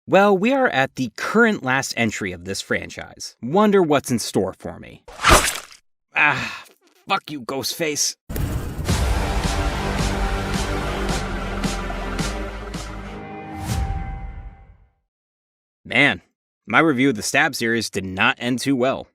Well, we are at the current last entry of this franchise. Wonder what's in store for me. Ah, fuck you, Ghostface. Man, my review of the Stab series did not end too well.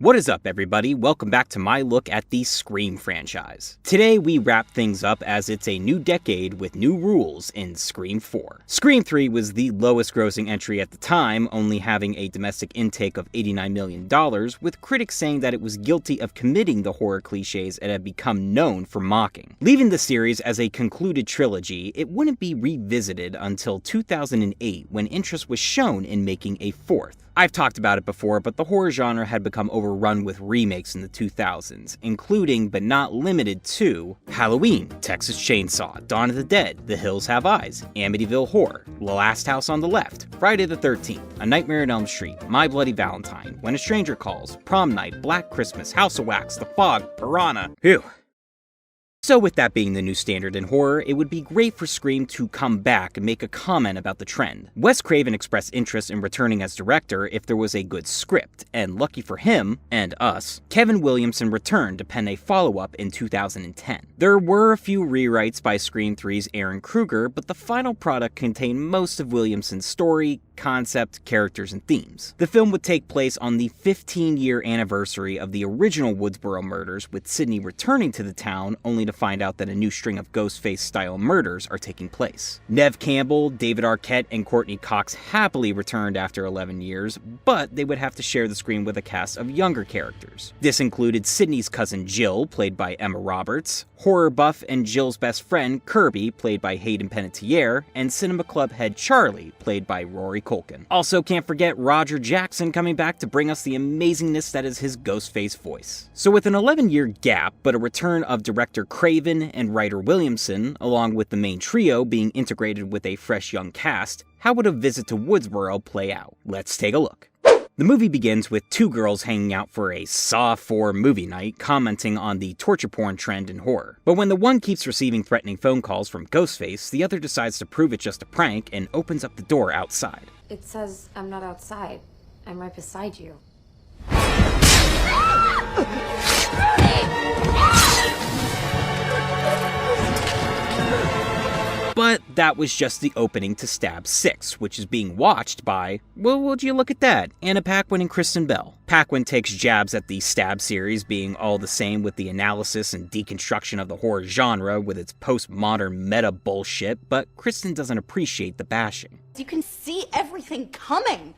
What is up, everybody? Welcome back to my look at the Scream franchise. Today we wrap things up as it's a new decade with new rules in Scream 4. Scream 3 was the lowest grossing entry at the time, only having a domestic intake of $89 million, with critics saying that it was guilty of committing the horror cliches it had become known for mocking. Leaving the series as a concluded trilogy, it wouldn't be revisited until 2008 when interest was shown in making a fourth. I've talked about it before, but the horror genre had become overrun with remakes in the 2000s, including but not limited to Halloween, Texas Chainsaw, Dawn of the Dead, The Hills Have Eyes, Amityville Horror, The Last House on the Left, Friday the 13th, A Nightmare on Elm Street, My Bloody Valentine, When a Stranger Calls, Prom Night, Black Christmas, House of Wax, The Fog, Piranha. Phew. So with that being the new standard in horror, it would be great for Scream to come back and make a comment about the trend. Wes Craven expressed interest in returning as director if there was a good script, and lucky for him, and us, Kevin Williamson returned to pen a follow-up in 2010. There were a few rewrites by Scream 3's Aaron Kruger, but the final product contained most of Williamson's story, concept, characters, and themes. The film would take place on the 15-year anniversary of the original Woodsboro murders, with Sidney returning to the town only to find out that a new string of Ghostface-style murders are taking place. Neve Campbell, David Arquette, and Courtney Cox happily returned after 11 years, but they would have to share the screen with a cast of younger characters. This included Sidney's cousin Jill, played by Emma Roberts, horror buff and Jill's best friend Kirby, played by Hayden Panettiere, and Cinema Club head Charlie, played by Rory Culkin. Also, can't forget Roger Jackson coming back to bring us the amazingness that is his Ghostface voice. So with an 11-year gap, but a return of director Craven and writer Williamson, along with the main trio being integrated with a fresh young cast, how would a visit to Woodsboro play out? Let's take a look. The movie begins with two girls hanging out for a Saw 4 movie night, commenting on the torture porn trend in horror. But when the one keeps receiving threatening phone calls from Ghostface, the other decides to prove it just a prank and opens up the door outside. It says I'm not outside. I'm right beside you. But that was just the opening to Stab 6, which is being watched by, well, would you look at that, Anna Paquin and Kristen Bell. Paquin takes jabs at the Stab series being all the same with the analysis and deconstruction of the horror genre with its postmodern meta bullshit, but Kristen doesn't appreciate the bashing. You can see everything coming.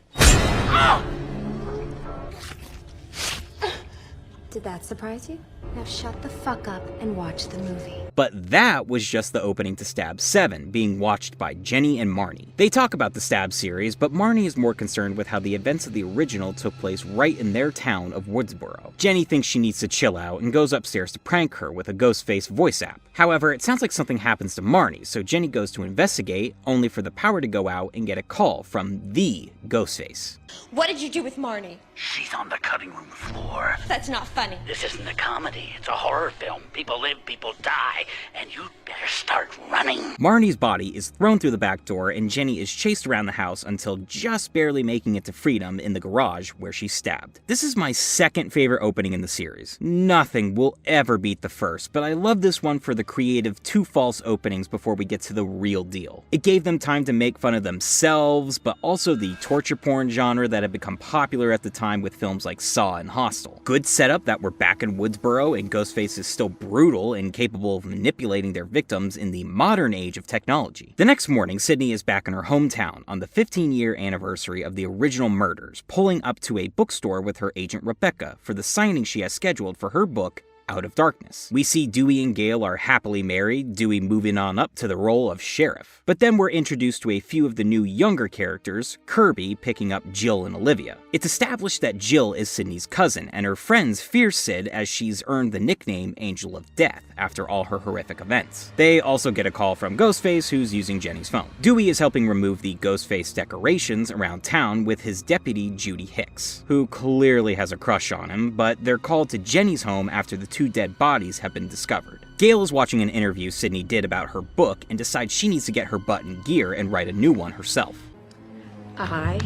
Did that surprise you? Now shut the fuck up and watch the movie. But that was just the opening to Stab 7, being watched by Jenny and Marnie. They talk about the Stab series, but Marnie is more concerned with how the events of the original took place right in their town of Woodsboro. Jenny thinks she needs to chill out and goes upstairs to prank her with a Ghostface voice app. However, it sounds like something happens to Marnie, so Jenny goes to investigate, only for the power to go out and get a call from the Ghostface. What did you do with Marnie? She's on the cutting room floor. That's not funny. This isn't a comedy. It's a horror film. People live, people die, and you better start running. Marnie's body is thrown through the back door, and Jenny is chased around the house until just barely making it to freedom in the garage where she's stabbed. This is my second favorite opening in the series. Nothing will ever beat the first, but I love this one for the creative two false openings before we get to the real deal. It gave them time to make fun of themselves, but also the torture porn genre that had become popular at the time with films like Saw and Hostel. Good setup that we're back in Woodsboro and Ghostface is still brutal and capable of manipulating their victims in the modern age of technology. The next morning, Sidney is back in her hometown on the 15-year anniversary of the original murders, pulling up to a bookstore with her agent Rebecca for the signing she has scheduled for her book, Out of Darkness. We see Dewey and Gale are happily married, Dewey moving on up to the role of sheriff. But then we're introduced to a few of the new younger characters, Kirby picking up Jill and Olivia. It's established that Jill is Sydney's cousin, and her friends fear Sid as she's earned the nickname Angel of Death after all her horrific events. They also get a call from Ghostface, who's using Jenny's phone. Dewey is helping remove the Ghostface decorations around town with his deputy Judy Hicks, who clearly has a crush on him, but they're called to Jenny's home after the 2 dead bodies have been discovered. Gale is watching an interview Sydney did about her book and decides she needs to get her butt in gear and write a new one herself. I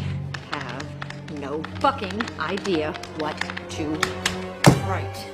have no fucking idea what to write.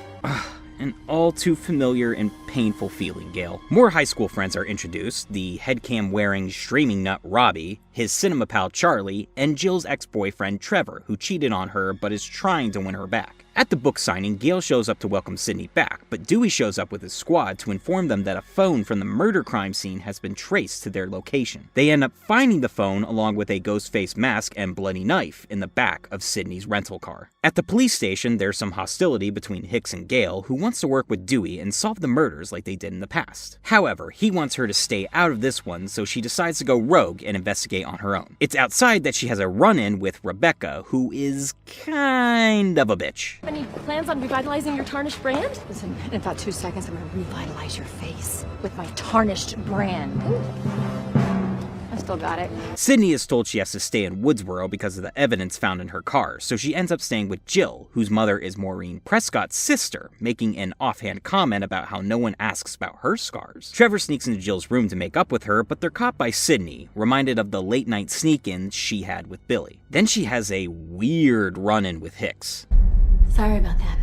An all too familiar and painful feeling, Gale. More high school friends are introduced, the headcam-wearing streaming nut Robbie, his cinema pal Charlie, and Jill's ex-boyfriend Trevor, who cheated on her but is trying to win her back. At the book signing, Gale shows up to welcome Sydney back, but Dewey shows up with his squad to inform them that a phone from the murder crime scene has been traced to their location. They end up finding the phone along with a Ghostface mask and bloody knife in the back of Sydney's rental car. At the police station, there's some hostility between Hicks and Gale, who wants to work with Dewey and solve the murders like they did in the past. However, he wants her to stay out of this one, so she decides to go rogue and investigate on her own. It's outside that she has a run-in with Rebecca, who is kind of a bitch. Any plans on revitalizing your tarnished brand? Listen, in about 2 seconds, I'm gonna revitalize your face with my tarnished brand. Ooh. I still got it. Sydney is told she has to stay in Woodsboro because of the evidence found in her car, so she ends up staying with Jill, whose mother is Maureen Prescott's sister, making an offhand comment about how no one asks about her scars. Trevor sneaks into Jill's room to make up with her, but they're caught by Sydney, reminded of the late-night sneak-ins she had with Billy. Then she has a weird run-in with Hicks. Sorry about that.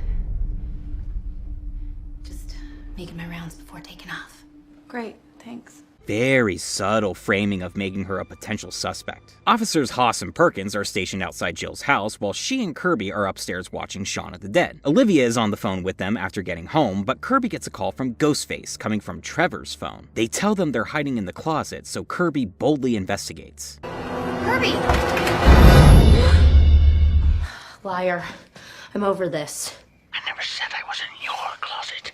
Just making my rounds before taking off. Great, thanks. Very subtle framing of making her a potential suspect. Officers Haas and Perkins are stationed outside Jill's house while she and Kirby are upstairs watching Shaun of the Dead. Olivia is on the phone with them after getting home, but Kirby gets a call from Ghostface coming from Trevor's phone. They tell them they're hiding in the closet, so Kirby boldly investigates. Kirby! Liar. I'm over this. I never said I was in your closet.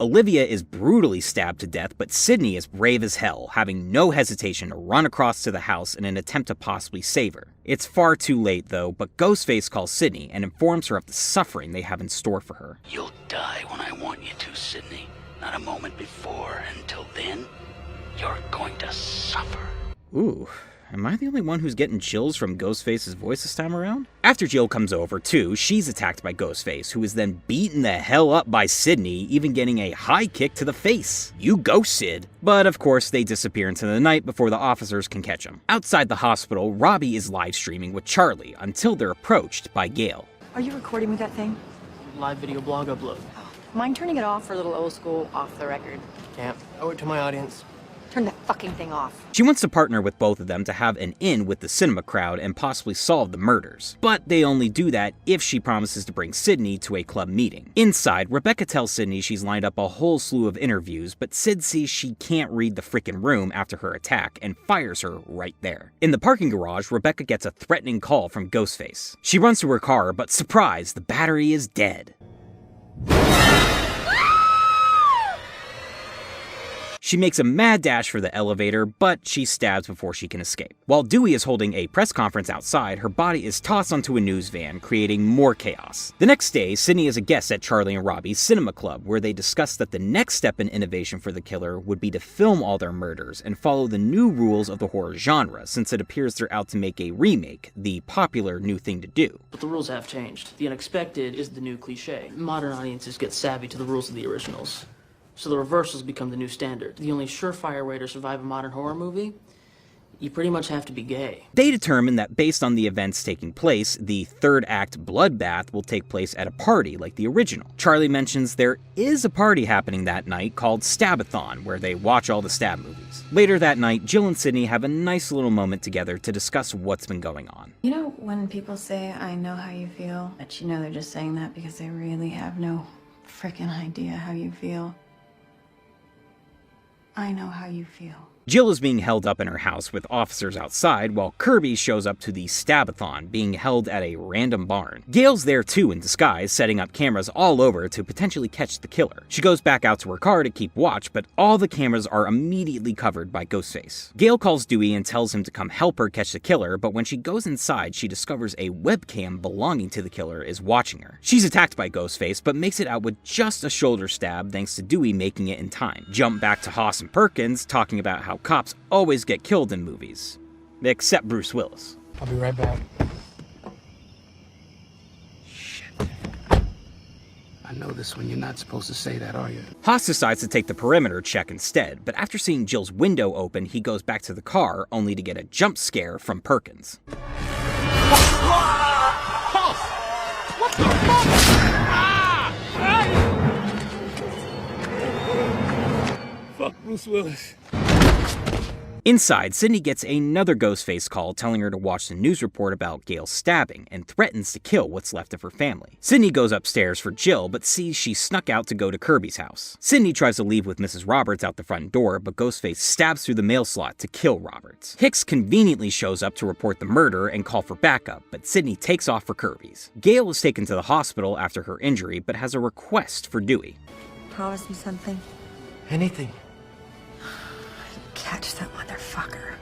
Olivia is brutally stabbed to death, but Sydney is brave as hell, having no hesitation to run across to the house in an attempt to possibly save her. It's far too late though, but Ghostface calls Sydney and informs her of the suffering they have in store for her. You'll die when I want you to, Sydney. Not a moment before. Until then, you're going to suffer. Ooh. Am I the only one who's getting chills from Ghostface's voice this time around? After Jill comes over, too, she's attacked by Ghostface, who is then beaten the hell up by Sydney, even getting a high kick to the face. You go, Sid. But of course, they disappear into the night before the officers can catch them. Outside the hospital, Robbie is live streaming with Charlie until they're approached by Gale. Are you recording with that thing? Live video blog upload. Mind turning it off for a little old school, off the record? Yeah, owe it to my audience. Turn that fucking thing off. She wants to partner with both of them to have an in with the cinema crowd and possibly solve the murders. But they only do that if she promises to bring Sydney to a club meeting. Inside, Rebecca tells Sydney she's lined up a whole slew of interviews, but Sid sees she can't read the frickin' room after her attack and fires her right there. In the parking garage, Rebecca gets a threatening call from Ghostface. She runs to her car, but surprise, the battery is dead. She makes a mad dash for the elevator, but she's stabbed before she can escape. While Dewey is holding a press conference outside, her body is tossed onto a news van, creating more chaos. The next day, Sydney is a guest at Charlie and Robbie's cinema club, where they discuss that the next step in innovation for the killer would be to film all their murders and follow the new rules of the horror genre, since it appears they're out to make a remake, the popular new thing to do. But the rules have changed. The unexpected is the new cliche. Modern audiences get savvy to the rules of the originals. So the reversals become the new standard. The only surefire way to survive a modern horror movie? You pretty much have to be gay. They determine that based on the events taking place, the third act bloodbath will take place at a party like the original. Charlie mentions there is a party happening that night called Stabathon, where they watch all the stab movies. Later that night, Jill and Sydney have a nice little moment together to discuss what's been going on. You know, when people say, I know how you feel, but you know they're just saying that because they really have no frickin' idea how you feel. I know how you feel. Jill is being held up in her house with officers outside, while Kirby shows up to the Stabathon, being held at a random barn. Gail's there too in disguise, setting up cameras all over to potentially catch the killer. She goes back out to her car to keep watch, but all the cameras are immediately covered by Ghostface. Gail calls Dewey and tells him to come help her catch the killer, but when she goes inside, she discovers a webcam belonging to the killer is watching her. She's attacked by Ghostface, but makes it out with just a shoulder stab thanks to Dewey making it in time. Jump back to Haas and Perkins talking about how cops always get killed in movies. Except Bruce Willis. I'll be right back. I know this one. You're not supposed to say that, are you? Haas decides to take the perimeter check instead, but after seeing Jill's window open, he goes back to the car only to get a jump scare from Perkins. What the fuck? Fuck Bruce Willis. Inside, Sydney gets another Ghostface call telling her to watch the news report about Gail's stabbing and threatens to kill what's left of her family. Sydney goes upstairs for Jill, but sees she snuck out to go to Kirby's house. Sydney tries to leave with Mrs. Roberts out the front door, but Ghostface stabs through the mail slot to kill Roberts. Hicks conveniently shows up to report the murder and call for backup, but Sydney takes off for Kirby's. Gail is taken to the hospital after her injury, but has a request for Dewey. Promise me something. Anything. Catch that motherfucker.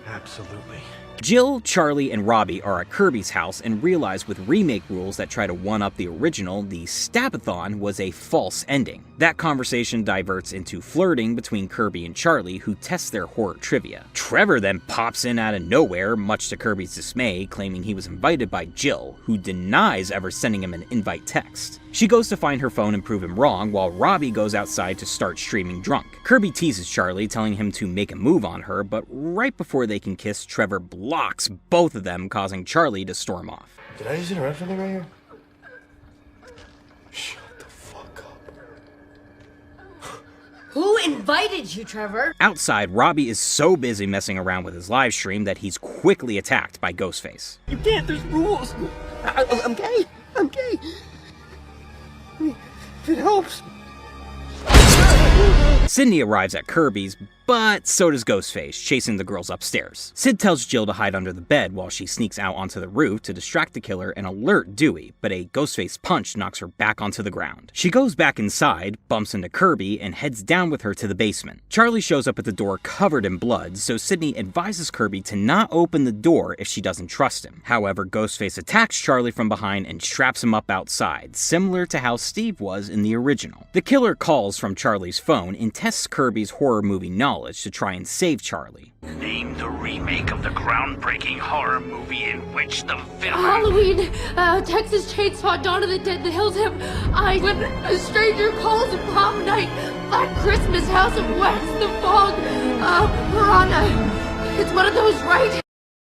Absolutely. Jill, Charlie, and Robbie are at Kirby's house and realize with remake rules that try to one-up the original, the Stabathon was a false ending. That conversation diverts into flirting between Kirby and Charlie, who test their horror trivia. Trevor then pops in out of nowhere, much to Kirby's dismay, claiming he was invited by Jill, who denies ever sending him an invite text. She goes to find her phone and prove him wrong, while Robbie goes outside to start streaming drunk. Kirby teases Charlie, telling him to make a move on her, but right before they can kiss, Trevor blocks both of them, causing Charlie to storm off. Did I just interrupt something right here? Shut the fuck up. Who invited you, Trevor? Outside, Robbie is so busy messing around with his live stream that he's quickly attacked by Ghostface. You can't, there's rules. I'm gay. I'm gay. I mean, if it helps. Sydney arrives at Kirby's, but so does Ghostface, chasing the girls upstairs. Sid tells Jill to hide under the bed while she sneaks out onto the roof to distract the killer and alert Dewey, but a Ghostface punch knocks her back onto the ground. She goes back inside, bumps into Kirby, and heads down with her to the basement. Charlie shows up at the door covered in blood, so Sydney advises Kirby to not open the door if she doesn't trust him. However, Ghostface attacks Charlie from behind and straps him up outside, similar to how Steve was in the original. The killer calls from Charlie's phone and tests Kirby's horror movie knowledge to try and save Charlie. Name the remake of the groundbreaking horror movie in which the villain... Halloween, Texas Chainsaw, Dawn of the Dead, The Hills Have Eyes, When a Stranger Calls, Prom Night, Black Christmas, House of Wax, The Fog, Piranha. It's one of those, right?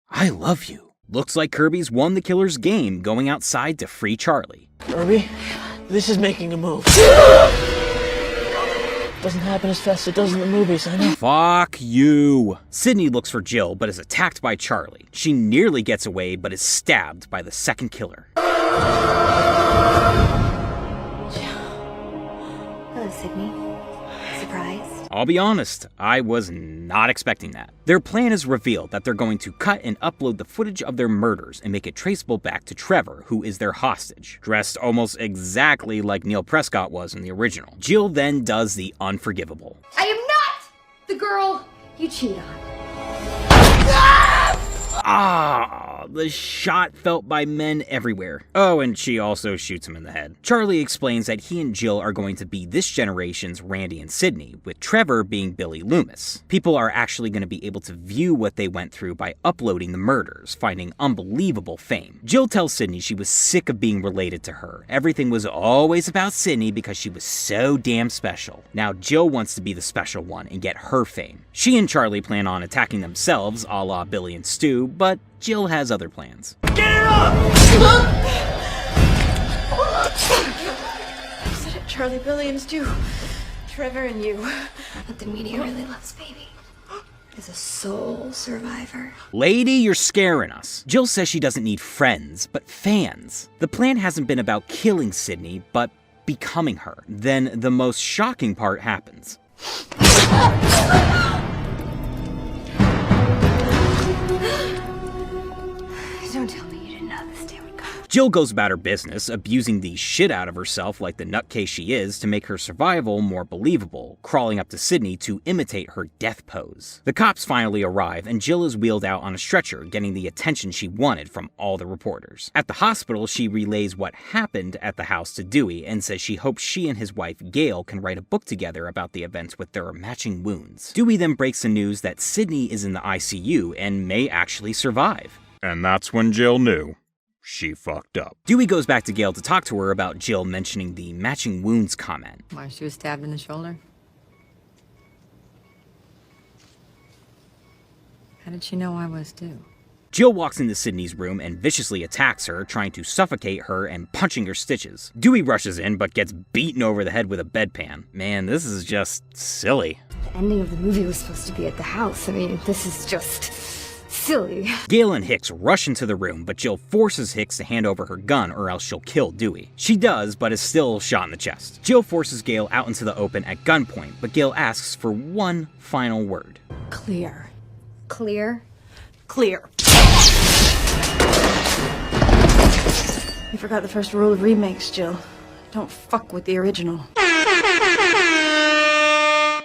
I love you. Looks like Kirby's won the killer's game, going outside to free Charlie. Kirby, this is making a move. Doesn't happen as fast as it does in the movies, I know. Fuck you. Sydney looks for Jill, but is attacked by Charlie. She nearly gets away, but is stabbed by the second killer. Hello, Sydney. Surprised? I'll be honest, I was not expecting that. Their plan is revealed that they're going to cut and upload the footage of their murders and make it traceable back to Trevor, who is their hostage, dressed almost exactly like Neil Prescott was in the original. Jill then does the unforgivable. I am not the girl you cheat on. Ah, the shot felt by men everywhere. Oh, and she also shoots him in the head. Charlie explains that he and Jill are going to be this generation's Randy and Sydney, with Trevor being Billy Loomis. People are actually going to be able to view what they went through by uploading the murders, finding unbelievable fame. Jill tells Sydney she was sick of being related to her. Everything was always about Sydney because she was so damn special. Now Jill wants to be the special one and get her fame. She and Charlie plan on attacking themselves, a la Billy and Stu, but Jill has other plans. Get it up! I said it, Charlie, Billy, and Stu. Trevor and you. What the media really loves, baby, is a soul survivor. Lady, you're scaring us. Jill says she doesn't need friends, but fans. The plan hasn't been about killing Sydney, but becoming her. Then the most shocking part happens. Don't tell me you didn't know this day would come. Jill goes about her business, abusing the shit out of herself like the nutcase she is to make her survival more believable, crawling up to Sydney to imitate her death pose. The cops finally arrive, and Jill is wheeled out on a stretcher, getting the attention she wanted from all the reporters. At the hospital, she relays what happened at the house to Dewey and says she hopes she and his wife Gail can write a book together about the events with their matching wounds. Dewey then breaks the news that Sydney is in the ICU and may actually survive. And that's when Jill knew. She fucked up. Dewey goes back to Gail to talk to her about Jill mentioning the matching wounds comment. Why, she was stabbed in the shoulder? How did she know I was too? Jill walks into Sydney's room and viciously attacks her, trying to suffocate her and punching her stitches. Dewey rushes in but gets beaten over the head with a bedpan. Man, this is just silly. The ending of the movie was supposed to be at the house. I mean, this is just silly. Gail and Hicks rush into the room, but Jill forces Hicks to hand over her gun or else she'll kill Dewey. She does, but is still shot in the chest. Jill forces Gail out into the open at gunpoint, but Gail asks for one final word. Clear. Clear? Clear. You forgot the first rule of remakes, Jill. Don't fuck with the original.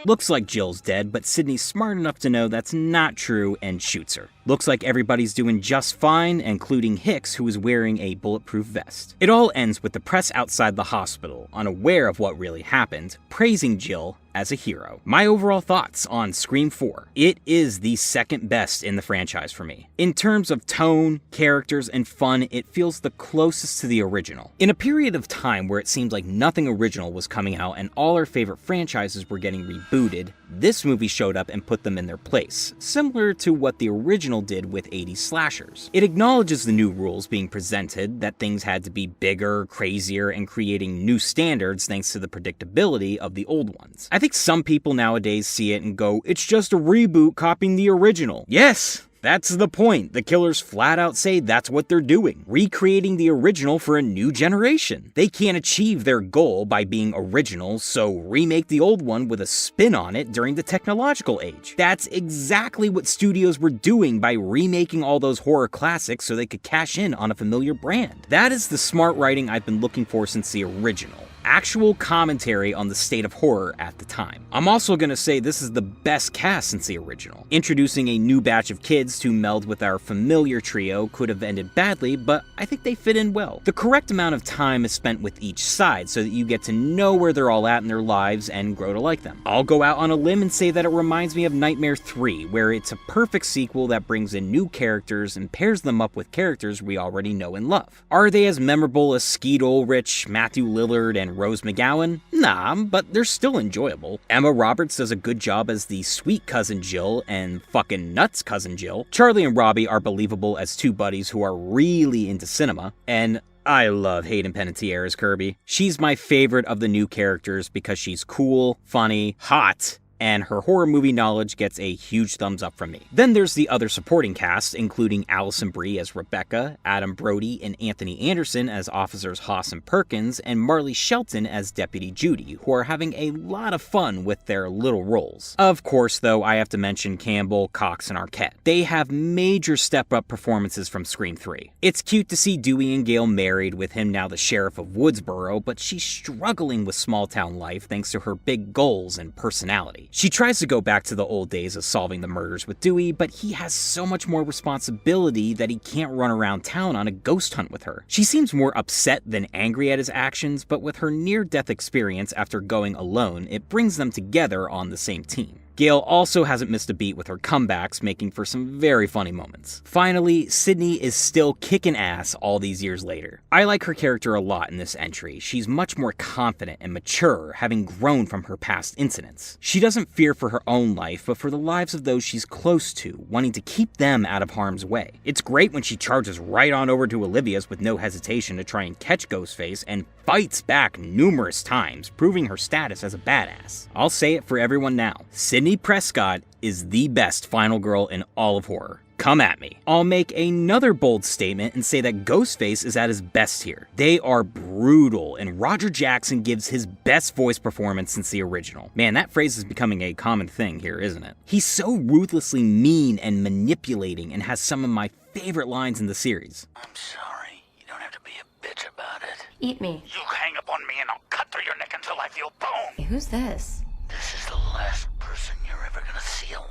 Looks like Jill's dead, but Sydney's smart enough to know that's not true and shoots her. Looks like everybody's doing just fine, including Hicks, who is wearing a bulletproof vest. It all ends with the press outside the hospital, unaware of what really happened, praising Jill as a hero. My overall thoughts on Scream 4. It is the second best in the franchise for me. In terms of tone, characters, and fun, it feels the closest to the original. In a period of time where it seemed like nothing original was coming out and all our favorite franchises were getting rebooted, this movie showed up and put them in their place, similar to what the original did with 80s slashers. It acknowledges the new rules being presented, that things had to be bigger, crazier, and creating new standards thanks to the predictability of the old ones. I think some people nowadays see it and go, it's just a reboot copying the original. Yes! That's the point. The killers flat out say that's what they're doing, recreating the original for a new generation. They can't achieve their goal by being original, so remake the old one with a spin on it during the technological age. That's exactly what studios were doing by remaking all those horror classics so they could cash in on a familiar brand. That is the smart writing I've been looking for since the original. Actual commentary on the state of horror at the time. I'm also gonna say this is the best cast since the original. Introducing a new batch of kids to meld with our familiar trio could have ended badly, but I think they fit in well. The correct amount of time is spent with each side so that you get to know where they're all at in their lives and grow to like them. I'll go out on a limb and say that it reminds me of Nightmare 3, where it's a perfect sequel that brings in new characters and pairs them up with characters we already know and love. Are they as memorable as Skeet Ulrich, Matthew Lillard, and Rose McGowan? Nah, but they're still enjoyable. Emma Roberts does a good job as the sweet cousin Jill and fucking nuts cousin Jill. Charlie and Robbie are believable as two buddies who are really into cinema, and I love Hayden Panettiere as Kirby. She's my favorite of the new characters because she's cool, funny, hot, and her horror movie knowledge gets a huge thumbs up from me. Then there's the other supporting cast, including Allison Brie as Rebecca, Adam Brody and Anthony Anderson as Officers Haas and Perkins, and Marley Shelton as Deputy Judy, who are having a lot of fun with their little roles. Of course, though, I have to mention Campbell, Cox, and Arquette. They have major step-up performances from Scream 3. It's cute to see Dewey and Gail married, with him now the sheriff of Woodsboro, but she's struggling with small-town life thanks to her big goals and personality. She tries to go back to the old days of solving the murders with Dewey, but he has so much more responsibility that he can't run around town on a ghost hunt with her. She seems more upset than angry at his actions, but with her near-death experience after going alone, it brings them together on the same team. Gail also hasn't missed a beat with her comebacks, making for some very funny moments. Finally, Sydney is still kicking ass all these years later. I like her character a lot in this entry. She's much more confident and mature, having grown from her past incidents. She doesn't fear for her own life, but for the lives of those she's close to, wanting to keep them out of harm's way. It's great when she charges right on over to Olivia's with no hesitation to try and catch Ghostface, and fights back numerous times, proving her status as a badass. I'll say it for everyone now. Sidney Prescott is the best final girl in all of horror. Come at me. I'll make another bold statement and say that Ghostface is at his best here. They are brutal, and Roger Jackson gives his best voice performance since the original. Man, that phrase is becoming a common thing here, isn't it? He's so ruthlessly mean and manipulating and has some of my favorite lines in the series. I'm sorry. You don't have to be a bitch about it. Eat me. You hang up on me and I'll cut through your neck until I feel bone. Who's this? This is the last person you're ever gonna see alive.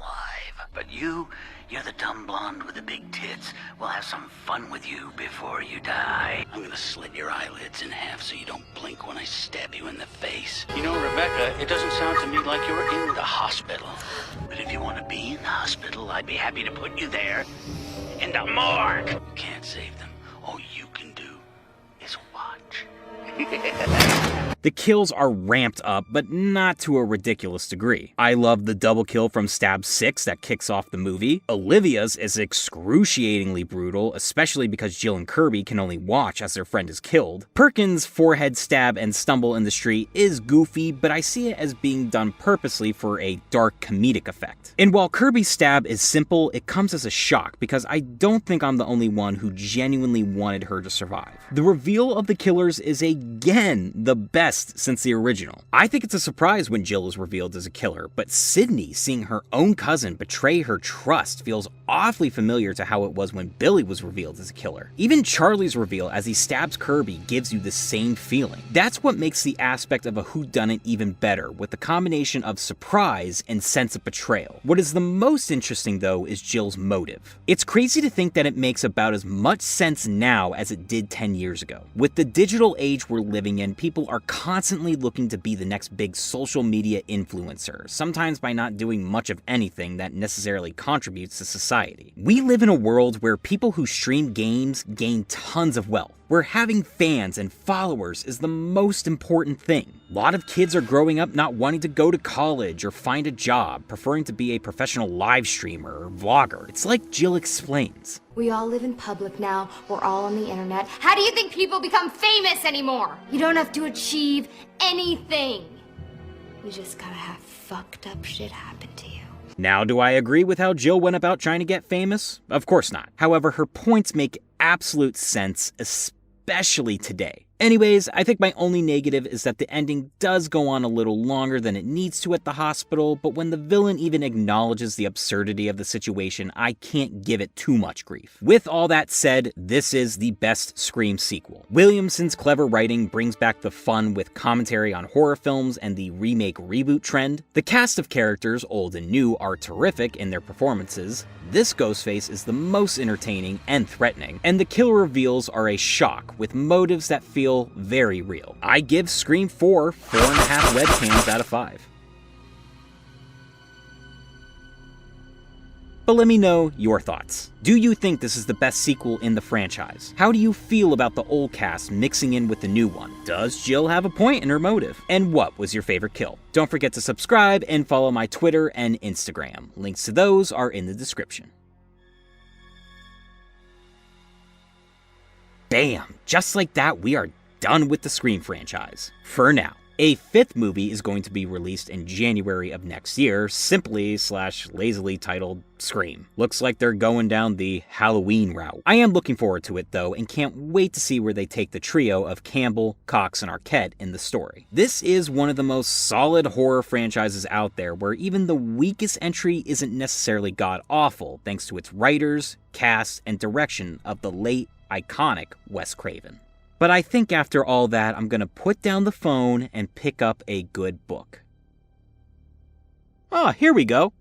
But you're the dumb blonde with the big tits. We'll have some fun with you before you die. I'm gonna slit your eyelids in half so you don't blink when I stab you in the face. You know, Rebecca, it doesn't sound to me like you're in the hospital. But if you want to be in the hospital, I'd be happy to put you there. In the morgue. You can't save them. All you can do is watch. The kills are ramped up, but not to a ridiculous degree. I love the double kill from Stab 6 that kicks off the movie. Olivia's is excruciatingly brutal, especially because Jill and Kirby can only watch as their friend is killed. Perkins' forehead stab and stumble in the street is goofy, but I see it as being done purposely for a dark comedic effect. And while Kirby's stab is simple, it comes as a shock because I don't think I'm the only one who genuinely wanted her to survive. The reveal of the killers is again the best since the original. I think it's a surprise when Jill is revealed as a killer, but Sydney seeing her own cousin betray her trust feels awfully familiar to how it was when Billy was revealed as a killer. Even Charlie's reveal as he stabs Kirby gives you the same feeling. That's what makes the aspect of a whodunit even better, with the combination of surprise and sense of betrayal. What is the most interesting though is Jill's motive. It's crazy to think that it makes about as much sense now as it did 10 years ago. With the digital age we're living in, people are constantly looking to be the next big social media influencer, sometimes by not doing much of anything that necessarily contributes to society. We live in a world where people who stream games gain tons of wealth, where having fans and followers is the most important thing. A lot of kids are growing up not wanting to go to college or find a job, preferring to be a professional live streamer or vlogger. It's like Jill explains. We all live in public now. We're all on the internet. How do you think people become famous anymore? You don't have to achieve anything. You just gotta have fucked up shit happen to you. Now, do I agree with how Jill went about trying to get famous? Of course not. However, her points make absolute sense, especially today. Anyways, I think my only negative is that the ending does go on a little longer than it needs to at the hospital, but when the villain even acknowledges the absurdity of the situation, I can't give it too much grief. With all that said, this is the best Scream sequel. Williamson's clever writing brings back the fun with commentary on horror films and the remake-reboot trend. The cast of characters, old and new, are terrific in their performances. This Ghostface is the most entertaining and threatening, and the kill reveals are a shock, with motives that feel very real. I give Scream 4 4.5 webcams out of 5. But let me know your thoughts. Do you think this is the best sequel in the franchise? How do you feel about the old cast mixing in with the new one? Does Jill have a point in her motive? And what was your favorite kill? Don't forget to subscribe and follow my Twitter and Instagram. Links to those are in the description. Bam! Just like that, we are done with the Scream franchise. For now. A fifth movie is going to be released in January of next year, simply/lazily titled Scream. Looks like they're going down the Halloween route. I am looking forward to it though, and can't wait to see where they take the trio of Campbell, Cox, and Arquette in the story. This is one of the most solid horror franchises out there, where even the weakest entry isn't necessarily god-awful, thanks to its writers, cast, and direction of the late, iconic Wes Craven. But I think after all that, I'm gonna put down the phone and pick up a good book. Ah, here we go.